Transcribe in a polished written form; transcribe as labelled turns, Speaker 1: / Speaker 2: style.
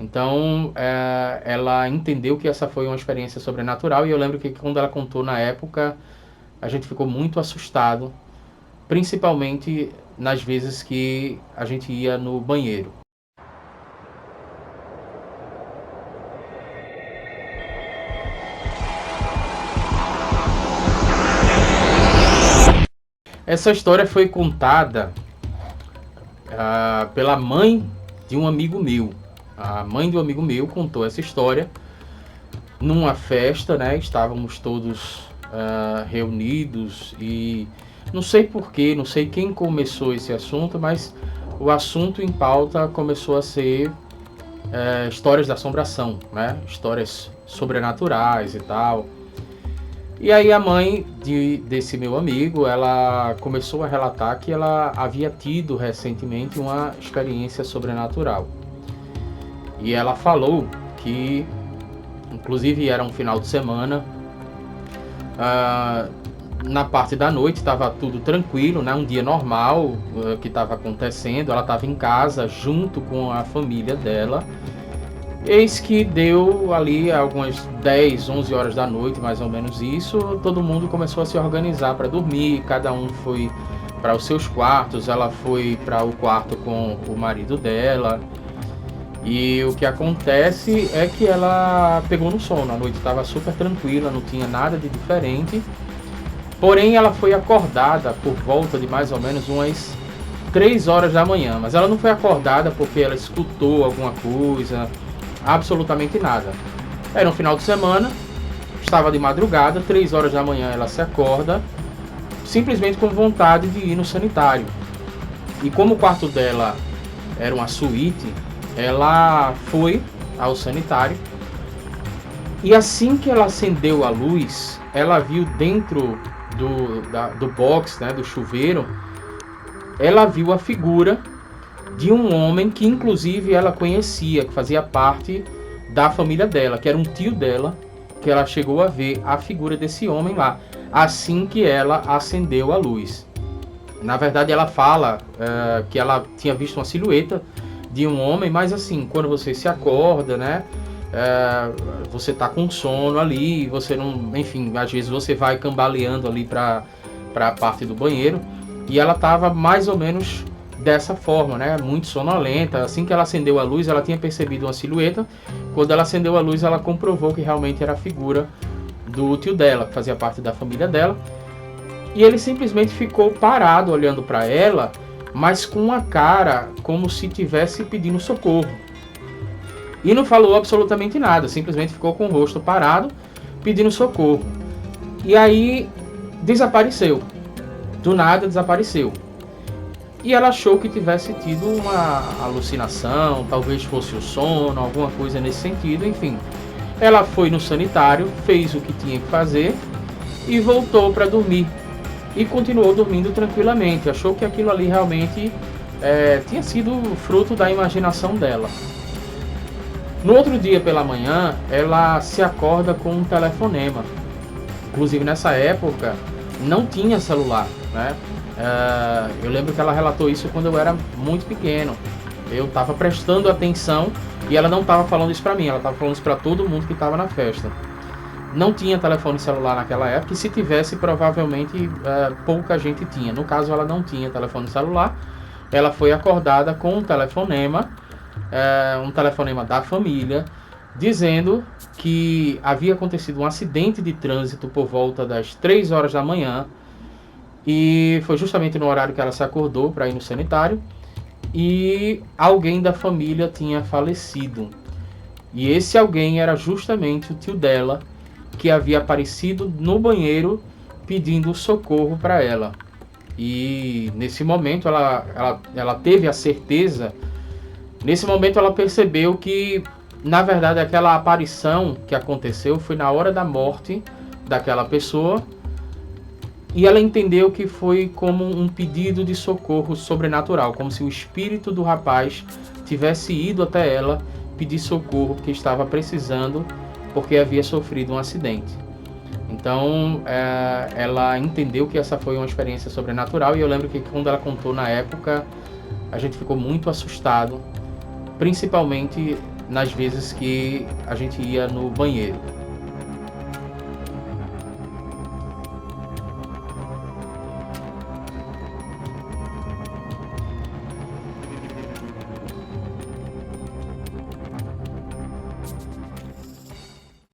Speaker 1: Então, ela entendeu que essa foi uma experiência sobrenatural, e eu lembro que quando ela contou na época, a gente ficou muito assustado, principalmente nas vezes que a gente ia no banheiro. Essa história foi contada pela mãe de um amigo meu. A mãe de um amigo meu contou essa história numa festa, né? Estávamos todos reunidos e não sei porquê, não sei quem começou esse assunto, mas o assunto em pauta começou a ser histórias da assombração, né? Histórias sobrenaturais e tal. E aí a mãe desse meu amigo, ela começou a relatar que ela havia tido recentemente uma experiência sobrenatural. E ela falou que, inclusive era um final de semana, na parte da noite estava tudo tranquilo, né? Um dia normal que estava acontecendo. Ela estava em casa junto com a família dela. Eis que deu ali algumas 10, 11 horas da noite, mais ou menos isso, todo mundo começou a se organizar para dormir, cada um foi para os seus quartos, ela foi para o quarto com o marido dela. E o que acontece é que ela pegou no sono, a noite estava super tranquila, não tinha nada de diferente. Porém, ela foi acordada por volta de mais ou menos umas 3 horas da manhã, mas ela não foi acordada porque ela escutou alguma coisa, absolutamente nada. Era um final de semana, estava de madrugada, 3 horas da manhã ela se acorda, simplesmente com vontade de ir no sanitário. E como o quarto dela era uma suíte, ela foi ao sanitário. E assim que ela acendeu a luz, ela viu dentro do box, né, do chuveiro, ela viu a figura de um homem que inclusive ela conhecia, que fazia parte da família dela, que era um tio dela, que ela chegou a ver a figura desse homem lá, assim que ela acendeu a luz. Na verdade ela fala que ela tinha visto uma silhueta de um homem, mas assim, quando você se acorda, né, você tá com sono ali, você não, enfim, às vezes você vai cambaleando ali para a parte do banheiro, e ela tava mais ou menos dessa forma, né, muito sonolenta. Assim que ela acendeu a luz, ela tinha percebido uma silhueta. Quando ela acendeu a luz, ela comprovou que realmente era a figura do tio dela, que fazia parte da família dela. E ele simplesmente ficou parado olhando para ela, mas com uma cara como se tivesse pedindo socorro. E não falou absolutamente nada, simplesmente ficou com o rosto parado, pedindo socorro. E aí desapareceu. Do nada desapareceu. E ela achou que tivesse tido uma alucinação, talvez fosse o sono, alguma coisa nesse sentido, enfim. Ela foi no sanitário, fez o que tinha que fazer e voltou para dormir. E continuou dormindo tranquilamente. Achou que aquilo ali realmente tinha sido fruto da imaginação dela. No outro dia pela manhã, ela se acorda com um telefonema. Inclusive nessa época não tinha celular, né? Eu lembro que ela relatou isso quando eu era muito pequeno. Eu estava prestando atenção e ela não estava falando isso para mim, ela estava falando isso para todo mundo que estava na festa. Não tinha telefone celular naquela época, e se tivesse, provavelmente pouca gente tinha. No caso, ela não tinha telefone celular. Ela foi acordada com um telefonema da família, dizendo que havia acontecido um acidente de trânsito por volta das 3 horas da manhã, e foi justamente no horário que ela se acordou para ir no sanitário, e alguém da família tinha falecido. E esse alguém era justamente o tio dela, que havia aparecido no banheiro pedindo socorro para ela. E nesse momento ela teve a certeza, nesse momento ela percebeu que, na verdade, aquela aparição que aconteceu foi na hora da morte daquela pessoa, e ela entendeu que foi como um pedido de socorro sobrenatural, como se o espírito do rapaz tivesse ido até ela pedir socorro, porque estava precisando, porque havia sofrido um acidente. Então ela entendeu que essa foi uma experiência sobrenatural, e eu lembro que quando ela contou na época, a gente ficou muito assustado, principalmente nas vezes que a gente ia no banheiro.